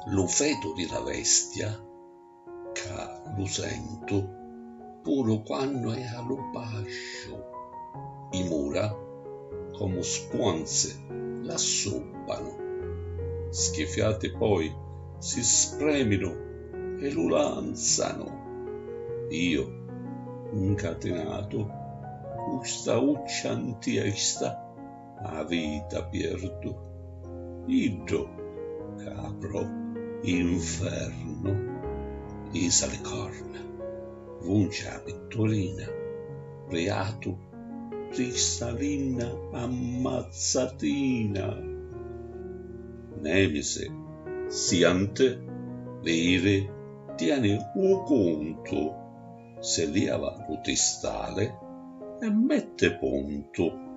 Lo feto di la bestia, che lo sento, pure quando è allo bascio, i mura, come sponze, la soppano, schifiate poi si spremino e lo lanzano. Io, incatenato, questa ucciantiesta, a vita perdo, iddo, capro, inferno, isa le corna, vuncia pettorina, reato, cristalina ammazzatina. Nemise, siante, vere, tiene un conto, se lieva lo testale e mette ponto.